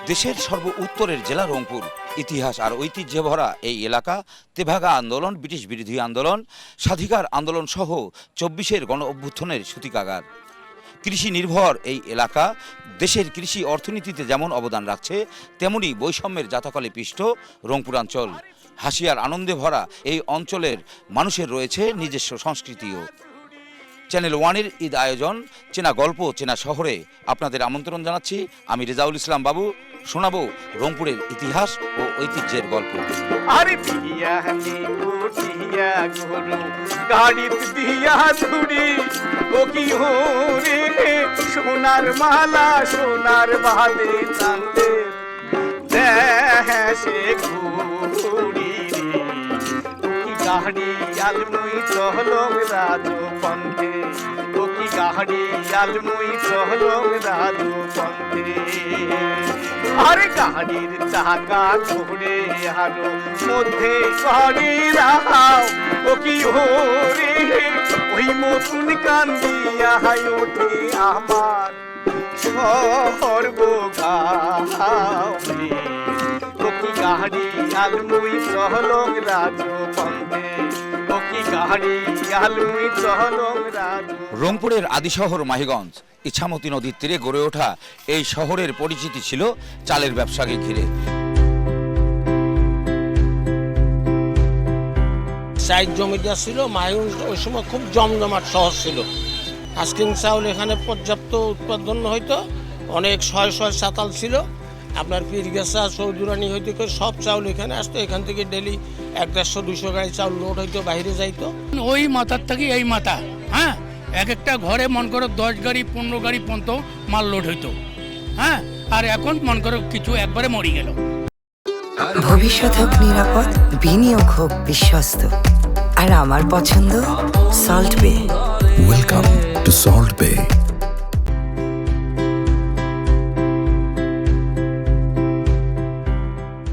দেশের সর্ব উত্তরের জেলা রংপুর। ইতিহাস আর ঐতিহ্যে ভরা এই এলাকা তেভাগা আন্দোলন, ব্রিটিশ বিরোধী আন্দোলন, স্বাধিকার আন্দোলন সহ ২৪-এর গণ অভ্যুত্থানের সূতিকাগার। কৃষি নির্ভর এই এলাকা দেশের কৃষি অর্থনীতিতে যেমন অবদান রাখছে, তেমনি বৈষম্যের জাতাকলে পিষ্ট রংপুরাঞ্চল। হাসি আর আনন্দে ভরা এই অঞ্চলের মানুষের রয়েছে নিজস্ব সংস্কৃতিও। চ্যানেল ওয়ানের ঈদ আয়োজন চেনা গল্প চেনা শহরে আপনাদের আমন্ত্রণ জানাচ্ছি। আমি রেজাউল ইসলাম বাবু। শোনাবো রংপুরের ইতিহাস ও ঐতিহ্যের গল্প। আরে দিয়া উঠিয়া গুরু গাড়িত দিয়া ধুরি ও কি হরে সোনার মালা সোনার বাদে টানতে দেশে ঘুরি কি গাড়ি আলমুই চহলং রাজু পন্থে ও কি গাড়ি আলমুই চহলং রাজু পন্থে। আরে গাড়ির চাকা ঘুরে হারো মধ্যে গাড়ি রাখাও ও কি হরে ওই মতন কান্দিয়া ওঠে আমার সর্ব গাও ও কি গাড়ি আলমুই চহলং রাজু পন্থে ও কি গাড়ি আলমুই চহলং রাজু। রংপুরের আদি শহর মাহিগঞ্জ, ইছামতি নদীর তীরে গড়ে ওঠা এই শহরের পরিচিতি ছিল চালের ব্যবসাকে ঘিরে। সাইড জমিদার ছিল মাহিগঞ্জ, ওই সময় খুব জমজমাট শহর ছিল। হাস্কিং চাউল এখানে পর্যাপ্ত উৎপাদন হইতো, অনেক শয় শয় চাতাল ছিল। আপনার পীরগাছা চৌধুরানী হইতে করে সব চাউল এখানে আসতো। এখান থেকে ডেলি ১৫০-২০০ গাড়ি চাউল লোড হইতো, বাইরে যাইতো। ওই মাথার থেকে এই মাথা, হ্যাঁ, এক একটা ঘরে মন করো ১০ গাড়ি ১৫ গাড়ি পর্যন্ত মাল লোড হইতো, হ্যাঁ। আর এখন মন করো কিছু একবারে মরি গেল। ভবিষ্যৎ হোক নিরাপদ, বিনিয়োগ হোক বিশ্বস্ত, আর আমার পছন্দ সল্ট বে। ওয়েলকাম টু সল্ট বে।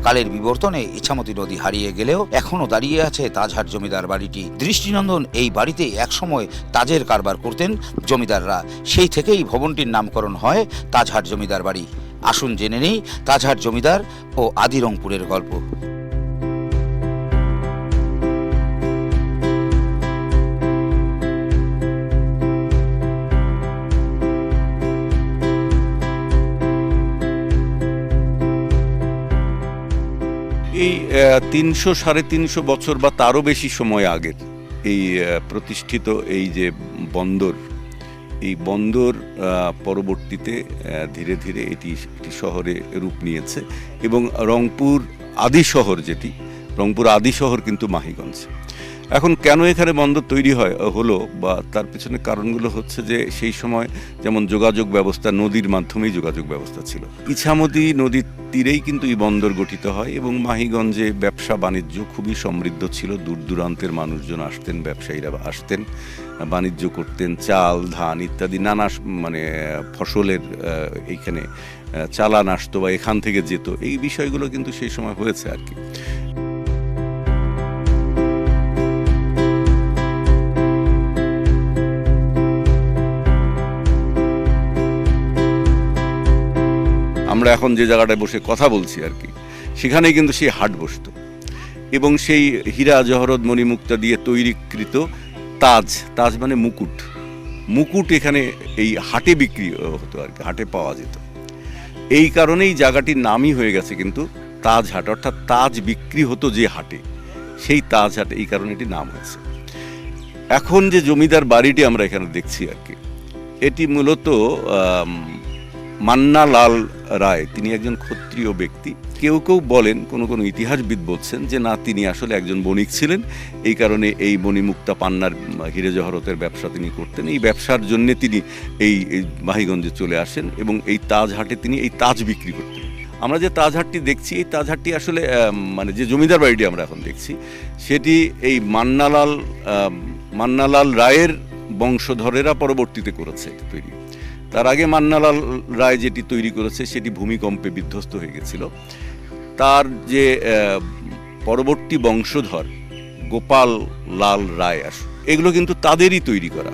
কালের বিবর্তনে ইছামতি নদী হারিয়ে গেলেও এখনো দাঁড়িয়ে আছে তাজহাট জমিদার বাড়িটি। দৃষ্টিনন্দন এই বাড়িতে একসময় তাজের কারবার করতেন জমিদাররা। সেই থেকেই ভবনটির নামকরণ হয় তাজহাট জমিদার বাড়ি। আসুন জেনে নেই তাজহাট জমিদার ও আদি রংপুরের গল্প। এই ৩০০-৩৫০ বছর বা তারও বেশি সময় আগের এই প্রতিষ্ঠিত এই যে বন্দর, এই বন্দর পরবর্তীতে ধীরে ধীরে এটি একটি শহরে রূপ নিয়েছে। এবং রংপুর আদি শহর, যেটি রংপুর আদি শহর কিন্তু মাহিগঞ্জ। এখন কেন এখানে বন্দর তৈরি হলো বা তার পেছনে কারণগুলো হচ্ছে যে সেই সময় যেমন যোগাযোগ ব্যবস্থা, নদীর মাধ্যমেই যোগাযোগ ব্যবস্থা ছিল। ইছামতি নদীর তীরেই কিন্তু এই বন্দর গঠিত হয় এবং মাহিগঞ্জে ব্যবসা বাণিজ্য খুবই সমৃদ্ধ ছিল। দূর দূরান্তের মানুষজন আসতেন, ব্যবসায়ীরা আসতেন, বাণিজ্য করতেন। চাল, ধান ইত্যাদি নানা ফসলের এইখানে চালান আসতো বা এখান থেকে যেত। এই বিষয়গুলো কিন্তু সেই সময় হয়েছে আর কি। আমরা এখন যে জায়গাটায় বসে কথা বলছি আর কি, সেখানেই কিন্তু সেই হাট বসতো এবং সেই হীরা জহরত মণিমুক্তা দিয়ে তৈরিকৃত তাজ মানে মুকুট এখানে এই হাটে বিক্রি হতো আর কি, হাটে পাওয়া যেত। এই কারণেই জায়গাটির নামই হয়ে গেছে কিন্তু তাজহাট, অর্থাৎ তাজ বিক্রি হতো যে হাটে, সেই তাজহাট, এই কারণে এটি নাম হয়েছে। এখন যে জমিদার বাড়িটি আমরা এখানে দেখছি আর কি, এটি মূলত মান্নালাল রায়, তিনি একজন ক্ষত্রিয় ব্যক্তি। কেউ কেউ বলেন, কোনো ইতিহাসবিদ বলছেন যে না, তিনি আসলে একজন বণিক ছিলেন। এই কারণে এই মণিমুক্তা পান্নার হিরে জহরতের ব্যবসা তিনি করতেন। এই ব্যবসার জন্য তিনি এই মাহিগঞ্জে চলে আসেন এবং এই তাজহাটে তিনি এই তাজ বিক্রি করতেন। আমরা যে তাজহাটটি দেখছি, এই তাজহাটটি আসলে মানে যে জমিদার বাড়িটি আমরা এখন দেখছি, সেটি এই মান্নালাল রায়ের বংশধরেরা পরবর্তীতে করেছে তৈরি। তার আগে মান্নালাল রায় যেটি তৈরি করেছে সেটি ভূমিকম্পে বিধ্বস্ত হয়ে গেছিল। তার যে পরবর্তী বংশধর গোপাল লাল রায়, এগুলো কিন্তু তাদেরই তৈরি করা।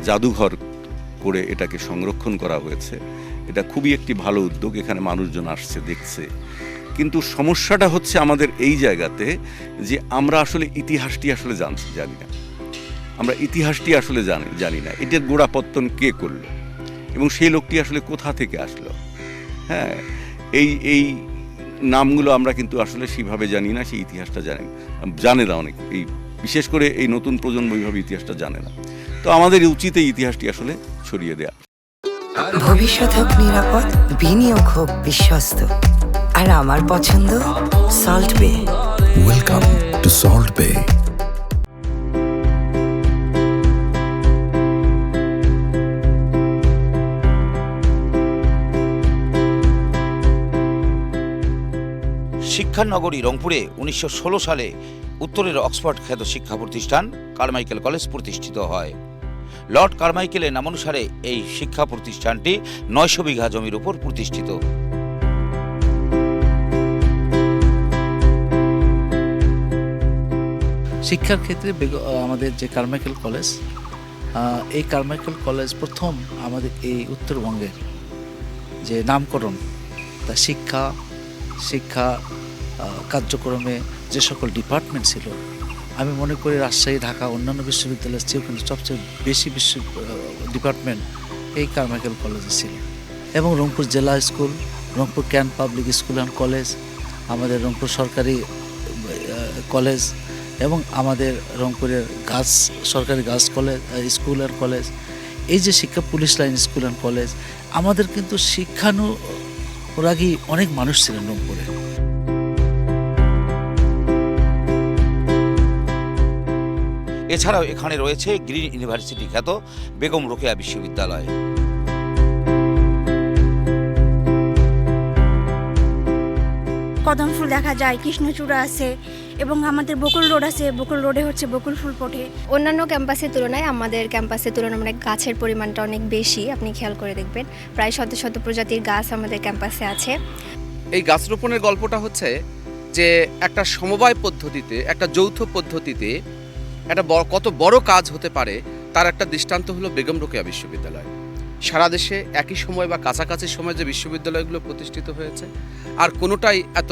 জাদুঘর করে এটাকে সংরক্ষণ করা হয়েছে। এটা খুবই একটি ভালো উদ্যোগ, এখানে মানুষজন আসছে, দেখছে। কিন্তু সমস্যাটা হচ্ছে আমাদের এই জায়গাতে যে আমরা আসলে ইতিহাসটি আসলে জানি না। আমরা ইতিহাসটি আসলে জানি না, এটার গোড়াপত্তন কে করলো এবং সেই লোকটি আসলে কোথা থেকে আসলো। হ্যাঁ, এই নামগুলো আমরা কিন্তু আসলে সেভাবে জানি না, সেই ইতিহাসটা জানে না অনেক, এই বিশেষ করে এই নতুন প্রজন্ম এইভাবে ইতিহাসটা জানে না। তো আমাদের উচিত এই ইতিহাসটি আসলে ছড়িয়ে দেয়া। ভবিষ্যৎ হোক নিরাপদ, বিনিয়োগ হোক বিশ্বস্ত, আর আমার পছন্দ সল্ট বে। Welcome to Salt Bay. শিক্ষার নগরী রংপুরে 1916 সালে উত্তরের অক্সফোর্ড খ্যাত শিক্ষা প্রতিষ্ঠান কারমাইকেল কলেজ প্রতিষ্ঠিত হয়। লর্ড কারমাইকেলের নামানুসারে এই শিক্ষা প্রতিষ্ঠানটি 900 বিঘা জমির উপর প্রতিষ্ঠিত। শিক্ষার ক্ষেত্রে আমাদের যে কারমাইকেল কলেজ, এই কারমাইকেল কলেজ প্রথম আমাদের এই উত্তরবঙ্গের যে নামকরণ, তা শিক্ষা কার্যক্রমে যে সকল ডিপার্টমেন্ট ছিল, আমি মনে করি রাজশাহী, ঢাকা, অন্যান্য বিশ্ববিদ্যালয়ের চেয়েও কিন্তু সবচেয়ে বেশি ডিপার্টমেন্ট এই কারমাইকেল কলেজে ছিল। এবং রংপুর জেলা school, Rangpur can't public school and college, আমাদের রংপুর সরকারি কলেজ এবং আমাদের রংপুরের সরকারি girls college school and college, এই যে শিক্ষা police line school and college, আমাদের কিন্তু শিক্ষানুরাগী অনেক মানুষ ছিলেন রংপুরে। এছাড়াও এখানে রয়েছে গ্রিন ইউনিভার্সিটি খ্যাত বেগম রোকেয়া বিশ্ববিদ্যালয়। কদম ফুল দেখা যায়, কৃষ্ণচূড়া আছে এবং আমাদের বকুল রোড আছে, বকুল রোডে হচ্ছে বকুল ফুল ফোটে। অন্যান্য ক্যাম্পাসের তুলনায় আমাদের ক্যাম্পাসের তুলনায় গাছের পরিমাণটা অনেক বেশি, আপনি খেয়াল করে দেখবেন। প্রায় শত শত প্রজাতির গাছ আমাদের ক্যাম্পাসে আছে। এই গাছ রোপণের গল্পটা হচ্ছে যে একটা সমবায় পদ্ধতিতে, একটা যৌথ পদ্ধতিতে একটা কত বড় কাজ হতে পারে তার একটা দৃষ্টান্ত হলো বেগম রোকেয়া বিশ্ববিদ্যালয়। সারা দেশে একই সময় বা কাছাকাছি সময় যে বিশ্ববিদ্যালয়গুলো প্রতিষ্ঠিত হয়েছে, আর কোনোটাই এত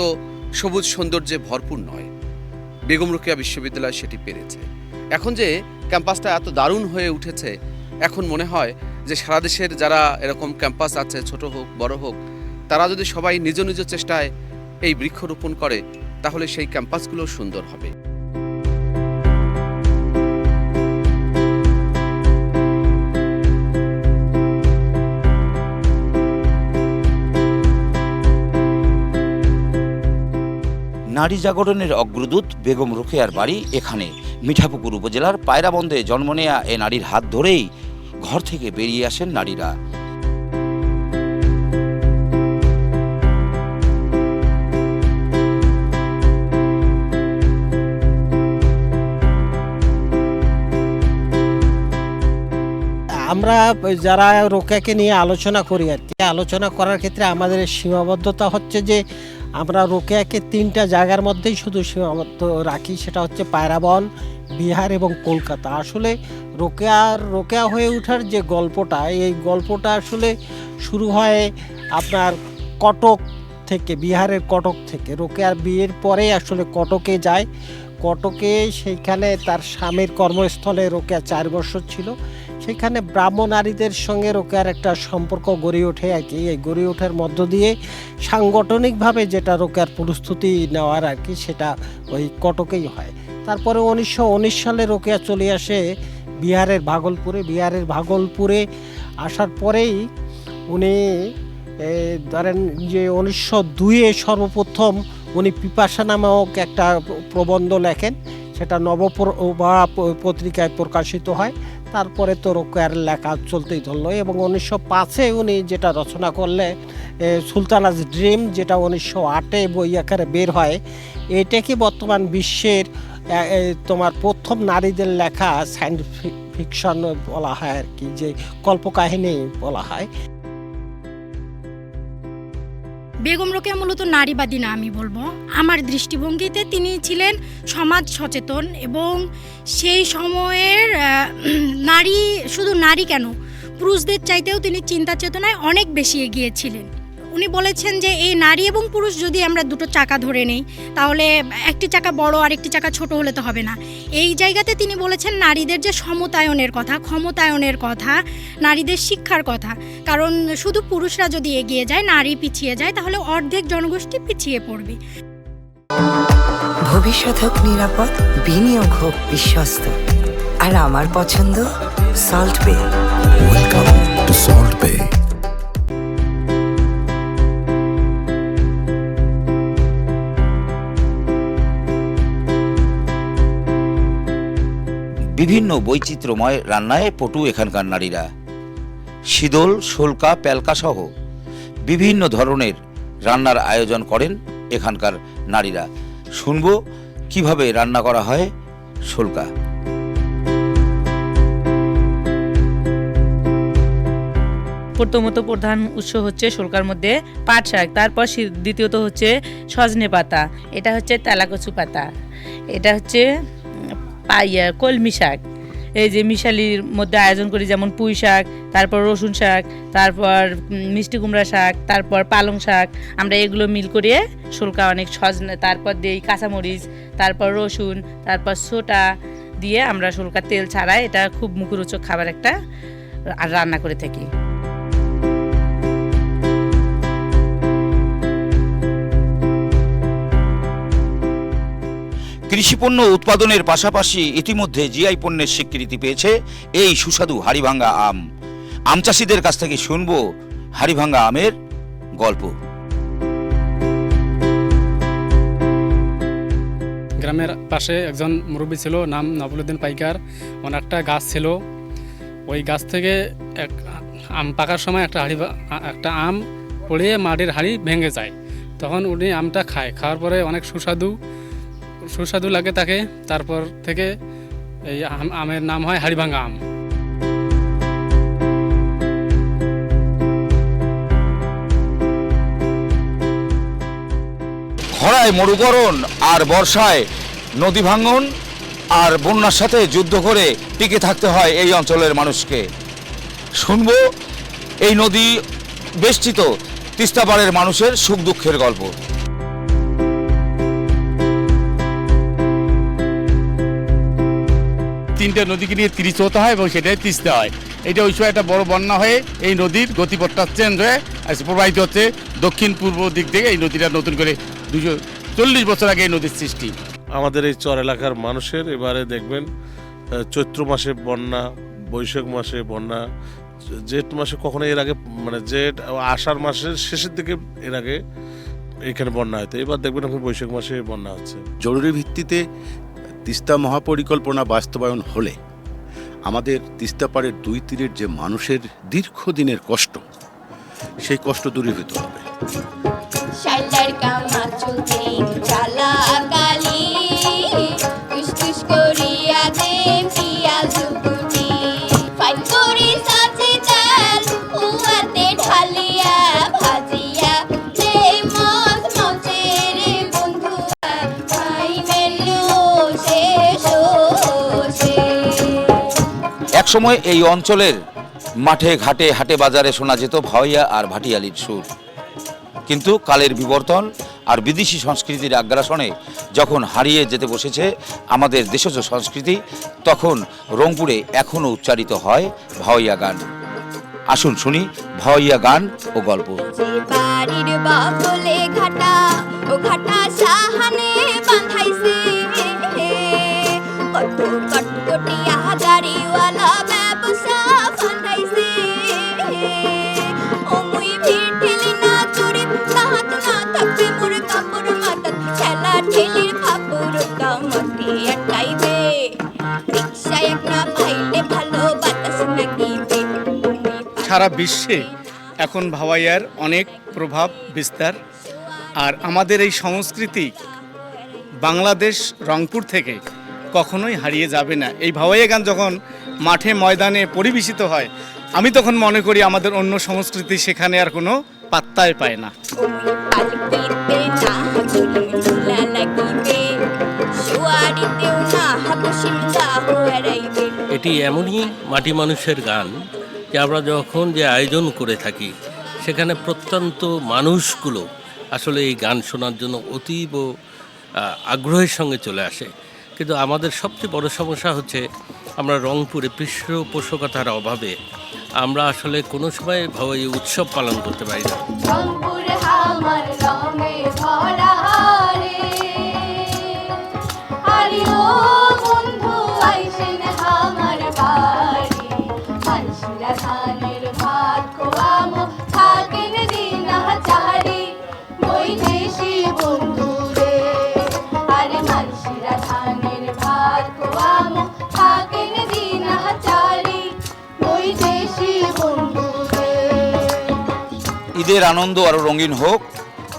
সবুজ সৌন্দর্যে ভরপুর নয়। বেগম রোকেয়া বিশ্ববিদ্যালয় সেটি পেরেছে। এখন যে ক্যাম্পাসটা এত দারুণ হয়ে উঠেছে, এখন মনে হয় যে সারা দেশের যারা এরকম ক্যাম্পাস আছে, ছোট হোক বড় হোক, তারা যদি সবাই নিজ নিজ চেষ্টায় এই বৃক্ষরোপণ করে, তাহলে সেই ক্যাম্পাসগুলো সুন্দর হবে। নারী জাগরণের অগ্রদূত বেগম রোকেয়ার বাড়ি এখানে। মিঠাপুকুর উপজেলার পায়রাবন্দে জন্ম নেয়া এ নারীর হাত ধরেই ঘর থেকে বেরিয়ে আসেন নারীরা। আমরা যারা রোকেয়াকে নিয়ে আলোচনা করি আর কি, আলোচনা করার ক্ষেত্রে আমাদের সীমাবদ্ধতা হচ্ছে যে আমরা রোকেয়াকে 3টা জায়গার মধ্যেই শুধু সীমাবদ্ধ রাখি, সেটা হচ্ছে পায়রাবন, বিহার এবং কলকাতা। আসলে রোকেয়া হয়ে ওঠার যে গল্পটা, এই গল্পটা আসলে শুরু হয় আপনার কটক থেকে, বিহারের কটক থেকে। রোকেয়ার বিয়ের পরে আসলে কটকে যায়। কটকে সেইখানে তার স্বামীর কর্মস্থলে রোকেয়া 4 বছর ছিল। সেখানে ব্রাহ্মণ নারীদের সঙ্গে রোকেয়ার একটা সম্পর্ক গড়ে ওঠে আর কি। এই গড়ে ওঠার মধ্য দিয়ে সাংগঠনিকভাবে যেটা রোকেয়ার প্রস্তুতি নেওয়ার আর কি, সেটা ওই কটকেই হয়। তারপরে 1919 সালে রোকেয়া চলে আসে বিহারের ভাগলপুরে আসার পরেই উনি ধরেন যে 1902-এ সর্বপ্রথম উনি পিপাসা নামক একটা প্রবন্ধ লেখেন, সেটা নবপ্রভা পত্রিকায় প্রকাশিত হয়। তারপরে তো রোকেয়ার লেখা চলতেই ধরলো এবং 1905-এ উনি যেটা রচনা করলে সুলতানাজ ড্রিম, যেটা 1908-এ বই আকারে বের হয়, এটাকে বর্তমান বিশ্বের তোমার প্রথম নারীদের লেখা সায়েন্স ফিকশন বলা হয় আর কি, যে কল্পকাহিনী বলা হয়। বেগম রোকেয়া মূলত নারীবাদী না, আমি বলবো আমার দৃষ্টিভঙ্গিতে তিনি ছিলেন সমাজ সচেতন এবং সেই সময়ের নারী, শুধু নারী কেন, পুরুষদের চাইতেও তিনি চিন্তা চেতনায় অনেক বেশি এগিয়ে ছিলেন। উনি বলেছেন যে এই নারী এবং পুরুষ যদি আমরা দুটো চাকা ধরে নেই তাহলে একটি চাকা বড় আর একটি চাকা ছোট হলে তো হবে না। এই জায়গাতে তিনি বলেছেন নারীদের যে সমতায়নের কথা, ক্ষমতায়নের কথা, নারীদের শিক্ষার কথা, কারণ শুধু পুরুষরা যদি এগিয়ে যায়, নারী পিছিয়ে যায়, তাহলে অর্ধেক জনগোষ্ঠী পিছিয়ে পড়বে। ভবিষ্যৎ হোক নিরাপদ, বিনিয়োগ হোক বিশ্বস্ত, আর আমার পছন্দ সল্ট বে। ওয়েলকাম টু সল্ট বে। বিভিন্ন বৈচিত্র্যময় রান্নায় পটু এখানকার নারীরা। শীদল, শোলকা, প্যালকা সহ বিভিন্ন ধরনের রান্নার আয়োজন করেন এখানকার নারীরা। শুনবো কিভাবে রান্না করা হয় শোলকা। প্রথমত প্রধান উৎস হচ্ছে শোলকার মধ্যে পাট শাক, তারপর দ্বিতীয়ত হচ্ছে সজনে পাতা, এটা হচ্ছে তেলাকচু পাতা, এটা হচ্ছে কলমি শাক, এই যে মিশালির মধ্যে আয়োজন করি, যেমন পুঁই শাক, তারপর রসুন শাক, তারপর মিষ্টি কুমড়া শাক, তারপর পালং শাক, আমরা এগুলো মিল করিয়ে শোলকা অনেক সজনে, তারপর দিই কাঁচামরিচ, তারপর রসুন, তারপর সোটা দিয়ে আমরা শোলকা তেল ছাড়াই এটা খুব মুখরোচক খাবার একটা রান্না করে থাকি। কৃষিপণ্য উৎপাদনের পাশাপাশি ইতিমধ্যে জিআই পণ্যের স্বীকৃতি পেয়েছে এই সুস্বাদু হাড়িভাঙ্গা আম। আম চাষিদের কাছ থেকে শুনবো হাড়িভাঙ্গা আমের গল্প। গ্রামের পাশে একজন মুরব্বী ছিল, নাম নবুলুদ্দিন পাইকার। ওনার একটা গাছ ছিল, ওই গাছ থেকে এক আম পাকার সময় একটা আম পড়ে মাটির হাঁড়ি ভেঙে যায়। তখন উনি আমটা খায়, খাওয়ার পরে অনেক সুস্বাদু লাগে তাকে। তারপর থেকে এই আমের নাম হয় হাড়িভাঙ্গা আম। খরায় মরুকরণ আর বর্ষায় নদী ভাঙন আর বন্যার সাথে যুদ্ধ করে টিকে থাকতে হয় এই অঞ্চলের মানুষকে। শুনবো এই নদী বেষ্টিত তিস্তাপাড়ের মানুষের সুখ দুঃখের গল্প। তিনটা নদীকে নিয়ে 30 হতে হয় এবং সেটাই তিস্তা হয়। এটা ওই সময় একটা বড় বন্যা হয়ে এই নদীর গতিপথটা চেঞ্জ হয়ে প্রবাহিত হচ্ছে দক্ষিণ পূর্ব দিক থেকে। এই নদীটা নতুন করে 240 বছর আগে এই নদীর সৃষ্টি। আমাদের এই চর এলাকার মানুষের এবারে দেখবেন চৈত্র মাসে বন্যা, বৈশাখ মাসে বন্যা, জেঠ মাসে কখনো এর আগে মানে জেঠ আষাঢ় মাসের শেষের দিকে এর আগে এখানে বন্যা হতো। এবার দেখবেন এখন বৈশাখ মাসে বন্যা হচ্ছে। জরুরি ভিত্তিতে তিস্তা মহাপরিকল্পনা বাস্তবায়ন হলে আমাদের তিস্তাপাড়ের দুই তীরের যে মানুষের দীর্ঘদিনের কষ্ট, সেই কষ্ট দূরীভূত হবে। একসময় এই অঞ্চলের মাঠে ঘাটে হাটে বাজারে শোনা যেত ভাওয়াইয়া আর ভাটিয়ালির সুর, কিন্তু কালের বিবর্তন আর বিদেশি সংস্কৃতির আগ্রাসনে যখন হারিয়ে যেতে বসেছে আমাদের দেশজ সংস্কৃতি, তখন রংপুরে এখনও উচ্চারিত হয় ভাওয়াইয়া গান। আসুন শুনি ভাওয়াইয়া গান ও গল্প। সারা বিশ্বে এখন ভাওয়াইয়ার অনেক প্রভাব বিস্তার, আর আমাদের এই সংস্কৃতি বাংলাদেশ রংপুর থেকে কখনোই হারিয়ে যাবে না। এই ভাওয়াইয়া গান যখন মাঠে ময়দানে পরিবেশিত হয়, আমি তখন মনে করি আমাদের অন্য সংস্কৃতি সেখানে আর কোনো পাত্তাই পায় না। চুলে চুলা লাগিবে শুয়ারিতেও না হাকুশিম গা হারাইবে। এটি এমনই মাটি মানুষের গান যে আমরা যখন যে আয়োজন করে থাকি সেখানে প্রত্যন্ত মানুষগুলো আসলে এই গান শোনার জন্য অতীব আগ্রহের সঙ্গে চলে আসে। কিন্তু আমাদের সবচেয়ে বড় সমস্যা হচ্ছে আমরা রংপুরে পৃষ্ঠপোষকতার অভাবে আমরা আসলে কোনো সময় এই উৎসব পালন করতে পারি না। রংপুর আমার রঙে ভরা রে আরে ও বন্ধু আইসেন আমার বাড়ি মানসিরা ধানের ভাত খোয়ামো থাকেন দিন চারি ওই দেশি বন্ধু রে আরে মানসিরা ধানের ভাত খোয়ামো থাকেন দিন চারি ওই দেশি বন্ধু রে। ঈদের আনন্দ আরও রঙিন হোক,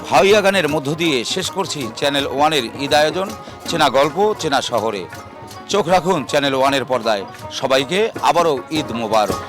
ভাওয়াইয়া গানের মধ্য দিয়ে শেষ করছি চ্যানেল ওয়ানের ঈদ আয়োজন চেনা গল্প চেনা শহরে। চোখ রাখুন চ্যানেল ওয়ানের পর্দায়। সবাইকে আবারও ঈদ মোবারক।